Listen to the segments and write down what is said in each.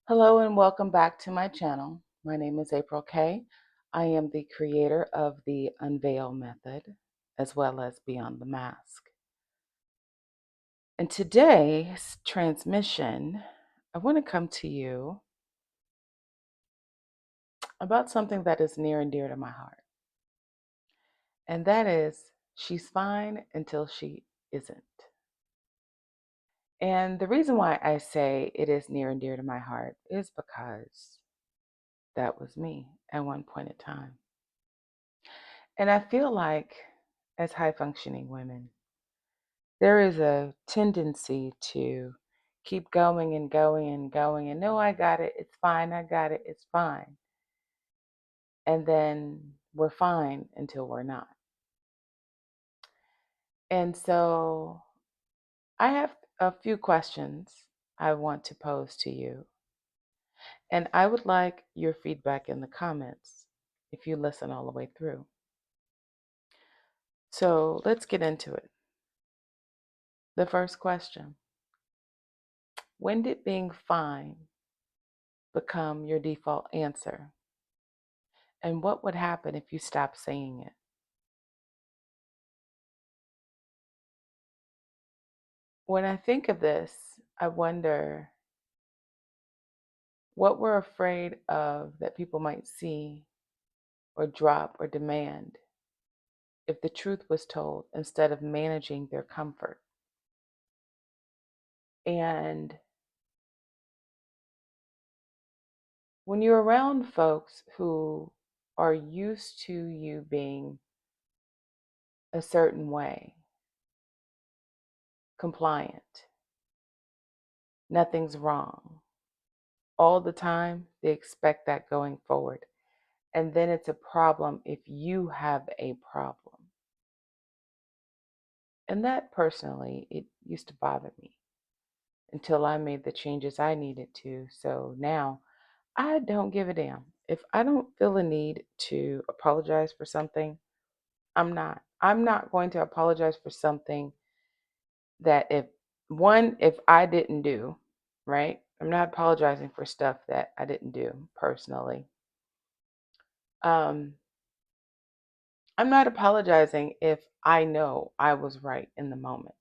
Hello and welcome back to my channel. My name is April K. I am the creator of the UNVEIL method as well as Beyond the Mask. In today's transmission, I want to come to you about something that is near and dear to my heart. And that is, she's fine until she isn't. And the reason why I say it is near and dear to my heart is because that was me at one point in time. And I feel like, as high functioning women, there is a tendency to keep going and going and going. And no, I got it. It's fine. I got it. It's fine. And then we're fine until we're not. And so I have a few questions I want to pose to you. And I would like your feedback in the comments if you listen all the way through. So let's get into it. The first question: when did being fine become your default answer? And what would happen if you stopped saying it? When I think of this, I wonder what we're afraid of that people might see or drop or demand if the truth was told instead of managing their comfort. And when you're around folks who are used to you being a certain way, compliant, nothing's wrong, all the time, they expect that going forward. And then it's a problem if you have a problem. And that personally, it used to bother me until I made the changes I needed to. So now I don't give a damn. If I don't feel a need to apologize for something, I'm not. I'm not going to apologize for something that if I didn't do, right? I'm not apologizing for stuff that I didn't do personally. Um, I'm not apologizing if I know I was right in the moment,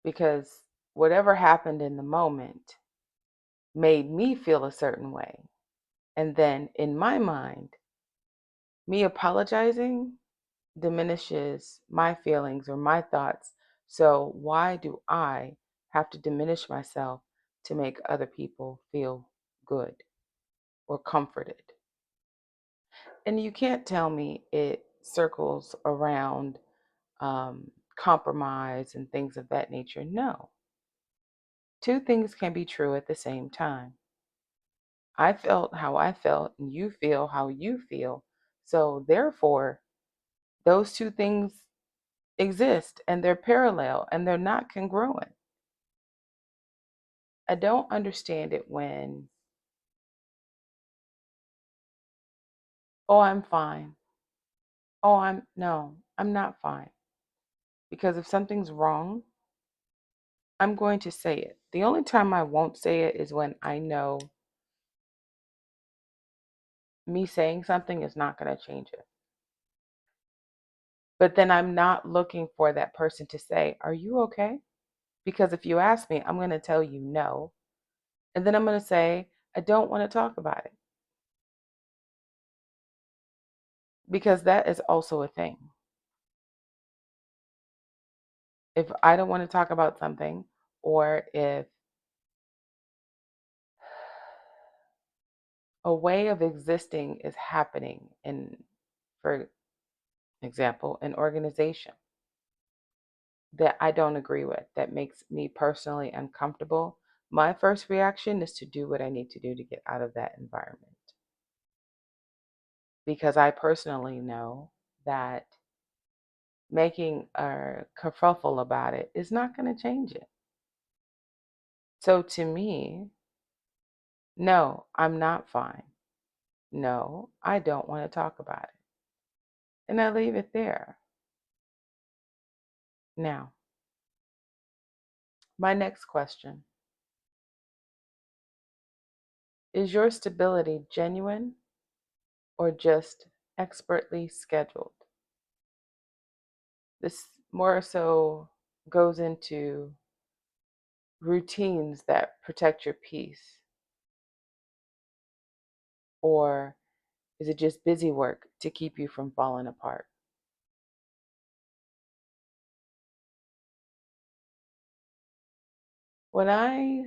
because whatever happened in the moment made me feel a certain way. And then in my mind, me apologizing diminishes my feelings or my thoughts. So why do I have to diminish myself to make other people feel good or comforted? And you can't tell me it circles around compromise and things of that nature. No. Two things can be true at the same time. I felt how I felt, and you feel how you feel. So, therefore, those two things exist and they're parallel and they're not congruent. I don't understand it when, oh, I'm fine. Oh, no, I'm not fine. Because if something's wrong, I'm going to say it. The only time I won't say it is when I know me saying something is not going to change it. But then I'm not looking for that person to say, are you okay? Because if you ask me, I'm going to tell you no. And then I'm going to say, I don't want to talk about it. Because that is also a thing. If I don't want to talk about something, or if a way of existing is happening in, for example, an organization that I don't agree with, that makes me personally uncomfortable, my first reaction is to do what I need to do to get out of that environment. Because I personally know that making a kerfuffle about it is not going to change it. So to me, no, I'm not fine. No, I don't want to talk about it. And I leave it there. Now, my next question. Is your stability genuine or just expertly scheduled? This more so goes into routines that protect your peace, or is it just busy work to keep you from falling apart? When I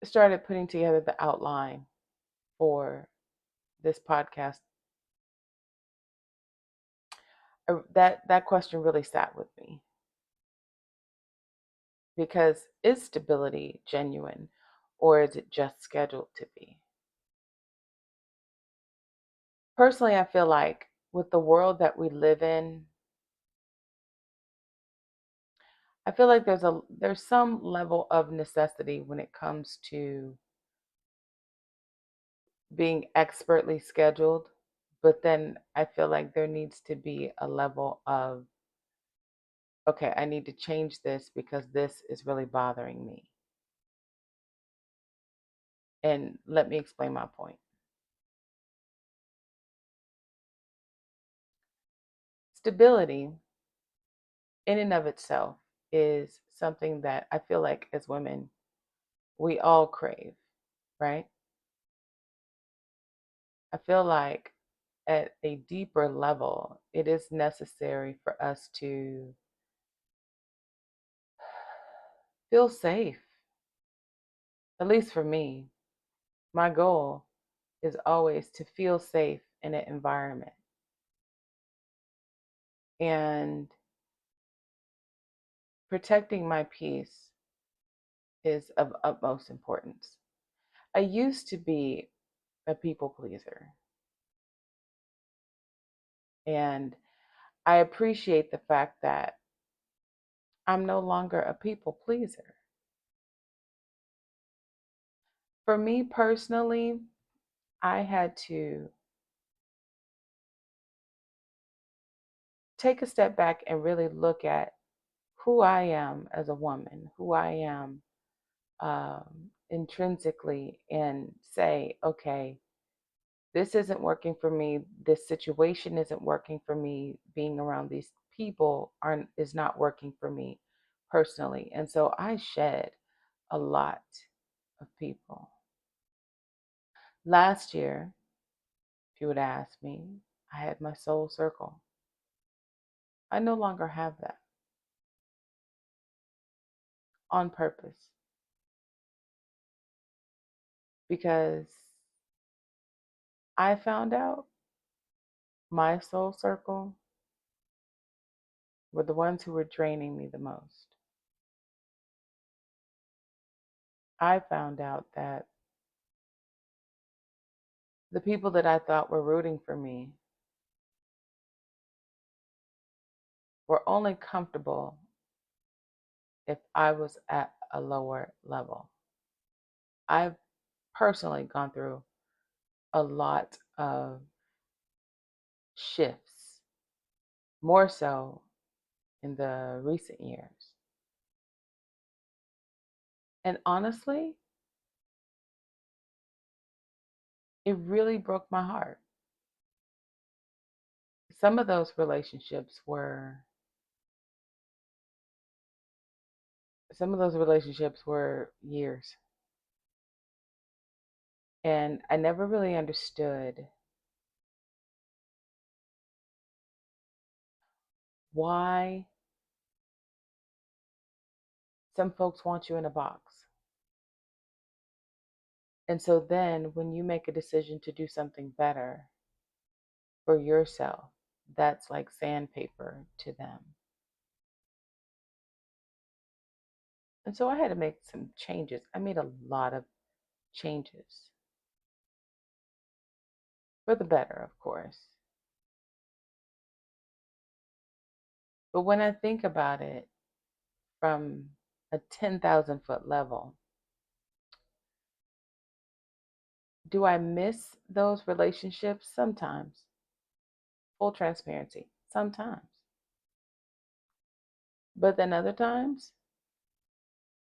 started putting together the outline for this podcast, that question really sat with me, because is stability genuine or is it just scheduled to be? Personally, I feel like with the world that we live in, I feel like there's some level of necessity when it comes to being expertly scheduled, but then I feel like there needs to be a level of, okay, I need to change this because this is really bothering me. And let me explain my point. Stability in and of itself is something that I feel like as women, we all crave, right? I feel like at a deeper level, it is necessary for us to feel safe. At least for me, my goal is always to feel safe in an environment. And protecting my peace is of utmost importance. I used to be a people pleaser, and I appreciate the fact that I'm no longer a people pleaser. For me personally, I had to take a step back and really look at who I am as a woman, who I am intrinsically, and say, okay, this isn't working for me. This situation isn't working for me. Being around these people aren't is not working for me personally. And so I shed a lot of people. Last year, if you would ask me, I had my soul circle. I no longer have that on purpose because I found out my soul circle were the ones who were draining me the most. I found out that the people that I thought were rooting for me were only comfortable if I was at a lower level. I've personally gone through a lot of shifts, more so in the recent years. And honestly, it really broke my heart. Some of those relationships were years. And I never really understood why some folks want you in a box. And so then when you make a decision to do something better for yourself, that's like sandpaper to them. And so I had to make some changes. I made a lot of changes for the better, of course. But when I think about it from a 10,000-foot level, do I miss those relationships? Sometimes. Full transparency. Sometimes. But then other times,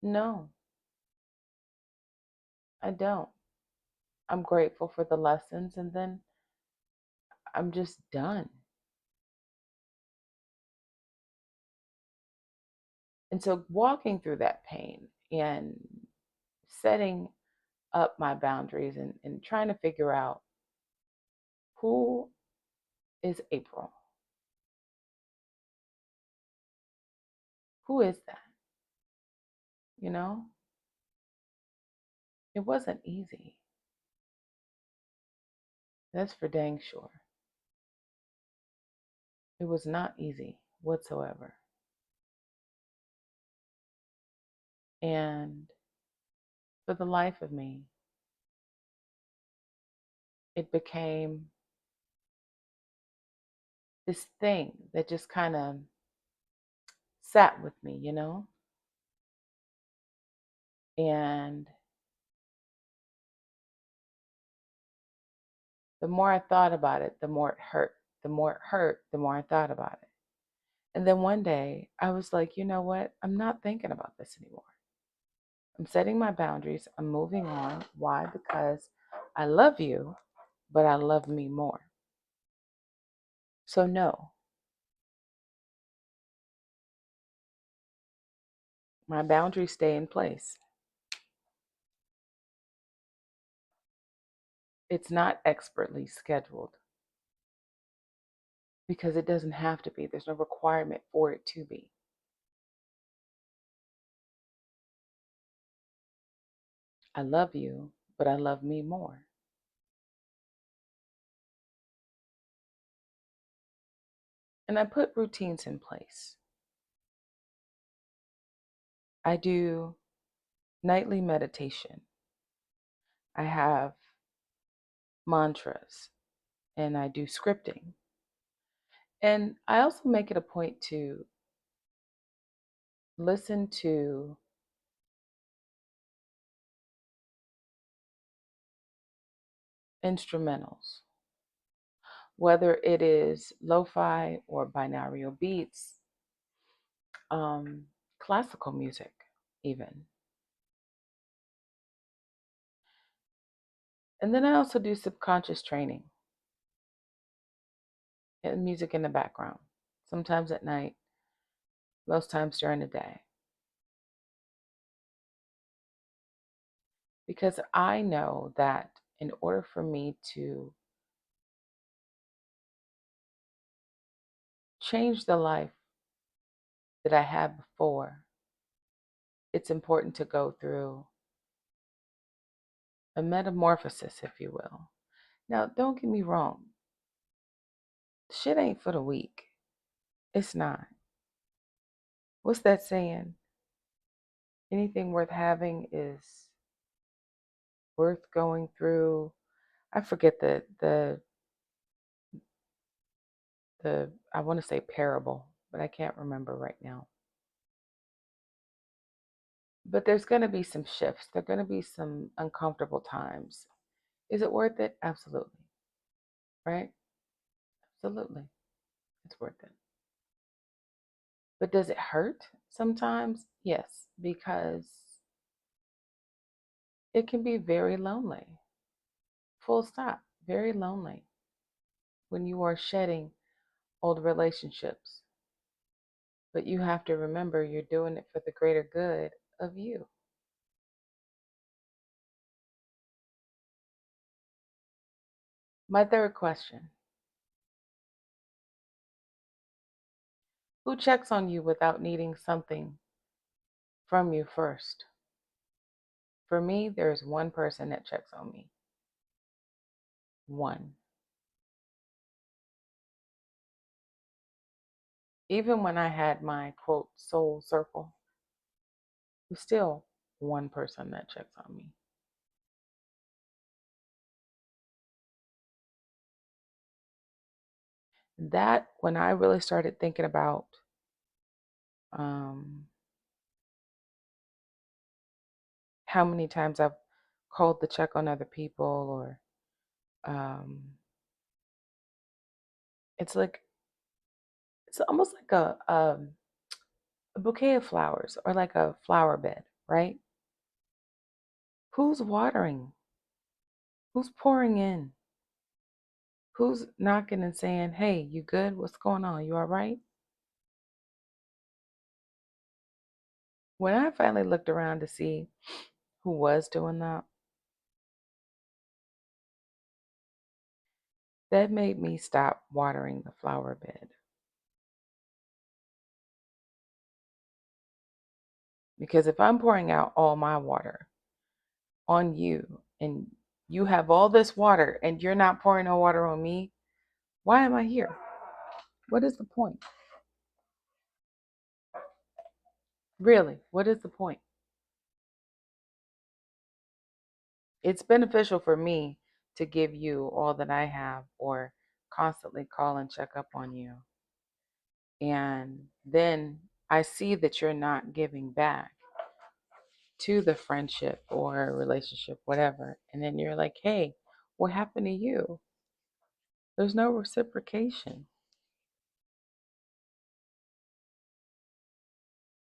no. I don't. I'm grateful for the lessons, and then I'm just done. And so walking through that pain and setting up my boundaries and trying to figure out who is April? Who is that? You know, it wasn't easy. That's for dang sure. It was not easy whatsoever. And for the life of me, it became this thing that just kind of sat with me, And the more I thought about it, the more it hurt. The more it hurt, the more I thought about it. And then one day I was like, you know what? I'm not thinking about this anymore. I'm setting my boundaries. I'm moving on. Why? Because I love you, but I love me more. So, no, my boundaries stay in place. It's not expertly scheduled because it doesn't have to be. There's no requirement for it to be. I love you, but I love me more. And I put routines in place. I do nightly meditation. I have mantras and I do scripting. And I also make it a point to listen to instrumentals, whether it is lo-fi or binaural beats, um, classical music, even. And then I also do subconscious training and music in the background, sometimes at night, most times during the day. Because I know that in order for me to change the life that I had before, it's important to go through a metamorphosis, if you will. Now, don't get me wrong, shit ain't for the weak. It's not. What's that saying? Anything worth having is worth going through. I forget the I want to say parable, but I can't remember right now. But there's going to be some shifts. There're going to be some uncomfortable times. Is it worth it? Absolutely. Right? Absolutely. It's worth it. But does it hurt sometimes? Yes, because it can be very lonely. Full stop. Very lonely when you are shedding old relationships. But you have to remember you're doing it for the greater good of you. My third question: who checks on you without needing something from you first? For me, there's one person that checks on me. One. Even when I had my quote soul circle, there's still one person that checks on me. That, when I really started thinking about um, how many times I've called to check on other people, or um, it's like, it's almost like a bouquet of flowers or like a flower bed, right? Who's watering? Who's pouring in? Who's knocking and saying, hey, you good? What's going on? You all right? When I finally looked around to see who was doing that, that made me stop watering the flower bed. Because if I'm pouring out all my water on you and you have all this water and you're not pouring no water on me, why am I here? What is the point? Really, what is the point? It's beneficial for me to give you all that I have or constantly call and check up on you. And then I see that you're not giving back to the friendship or relationship, whatever. And then you're like, hey, what happened to you? There's no reciprocation.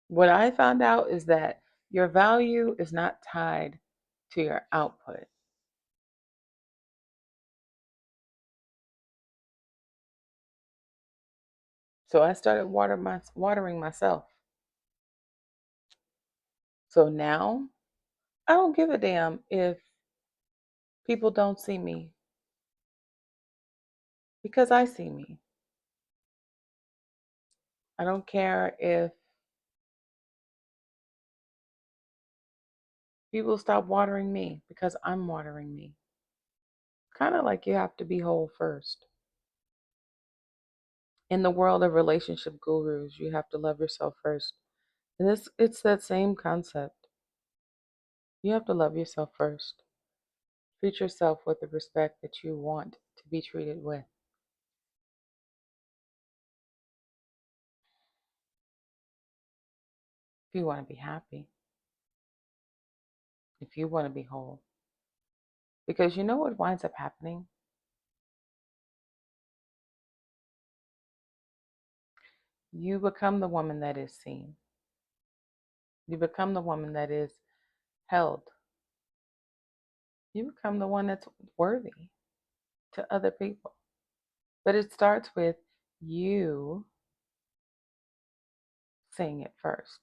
What I found out is that your value is not tied to your output. So I started watering myself. So now I don't give a damn if people don't see me because I see me. I don't care if people stop watering me because I'm watering me. Kind of like you have to be whole first. In the world of relationship gurus, you have to love yourself first. And it's that same concept. You have to love yourself first. Treat yourself with the respect that you want to be treated with. If you want to be happy, if you want to be whole. Because you know what winds up happening? You become the woman that is seen. You become the woman that is held. You become the one that's worthy to other people. But it starts with you saying it first.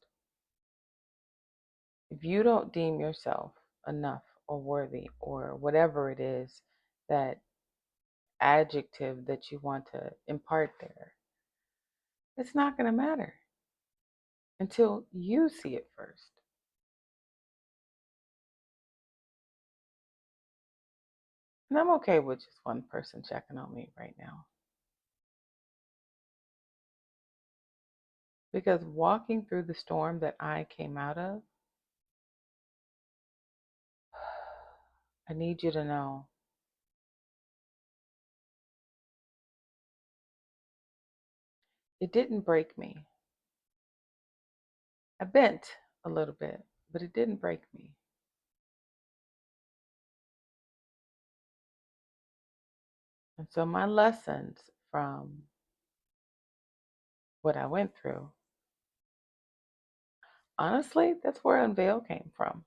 If you don't deem yourself enough or worthy or whatever it is, that adjective that you want to impart there, it's not going to matter until you see it first. And I'm okay with just one person checking on me right now. Because walking through the storm that I came out of, I need you to know it didn't break me. I bent a little bit, but it didn't break me. And so my lessons from what I went through, honestly, that's where Unveil came from.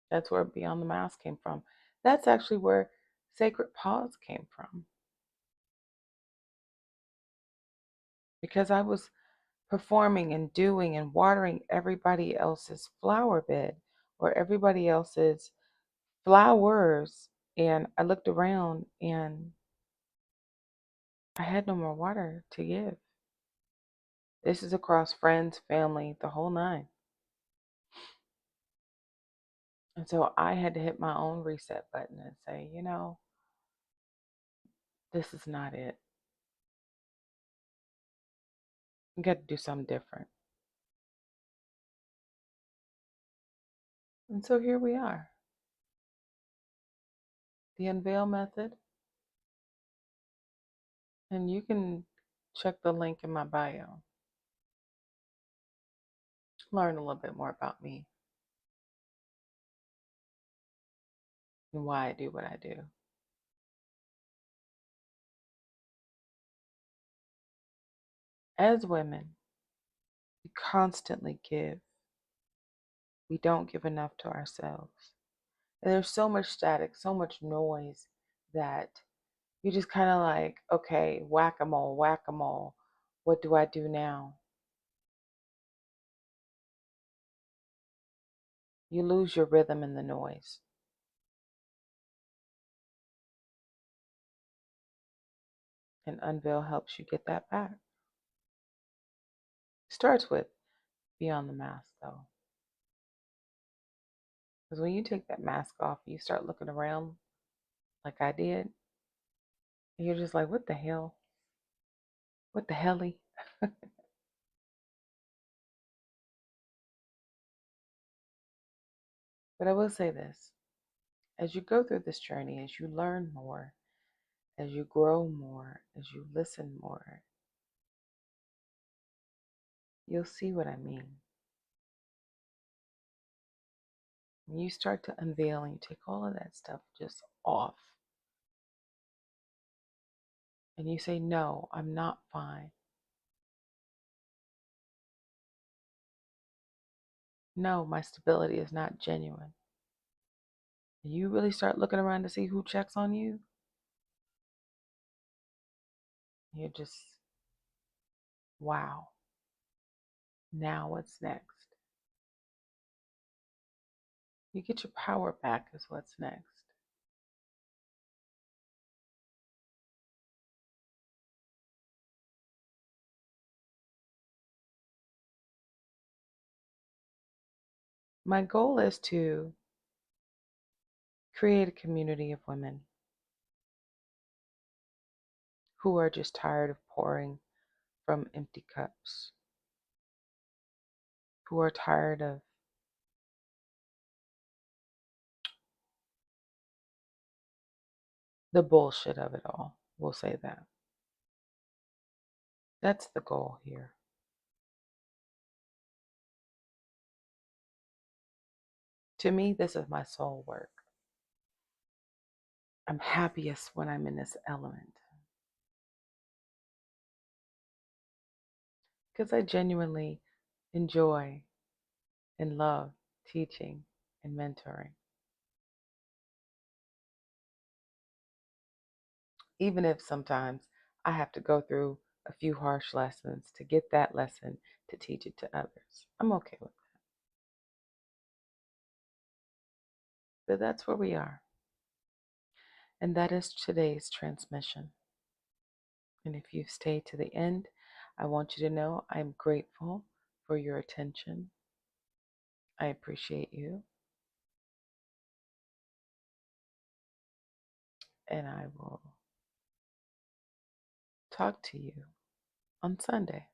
That's where Beyond the Mask came from. That's actually where Sacred Pause came from. Because I was performing and doing and watering everybody else's flower bed or everybody else's flowers. And I looked around and I had no more water to give. This is across friends, family, the whole nine. And so I had to hit my own reset button and say, this is not it. You got to do something different. And so here we are. The Unveil method. And you can check the link in my bio. Learn a little bit more about me and why I do what I do. As women, we constantly give. We don't give enough to ourselves. And there's so much static, so much noise that you just kind of like, okay, whack a mole, whack a mole. What do I do now? You lose your rhythm in the noise. And Unveil helps you get that back. Starts with Beyond the Mask, though. Because when you take that mask off, you start looking around like I did, and you're just like, what the hell? What the helly? But I will say this, as you go through this journey, as you learn more, as you grow more, as you listen more, you'll see what I mean. When you start to unveil and you take all of that stuff just off, and you say, no, I'm not fine. No, my stability is not genuine. And you really start looking around to see who checks on you, you're just, wow. Now what's next? You get your power back, is what's next. My goal is to create a community of women who are just tired of pouring from empty cups, who are tired of the bullshit of it all. We'll say that. That's the goal here. To me, this is my soul work. I'm happiest when I'm in this element because I genuinely enjoy and love teaching and mentoring. Even if sometimes I have to go through a few harsh lessons to get that lesson to teach it to others. I'm okay with that. But that's where we are. And that is today's transmission. And if you've stayed to the end, I want you to know I'm grateful for your attention. I appreciate you. And I will talk to you on Sunday.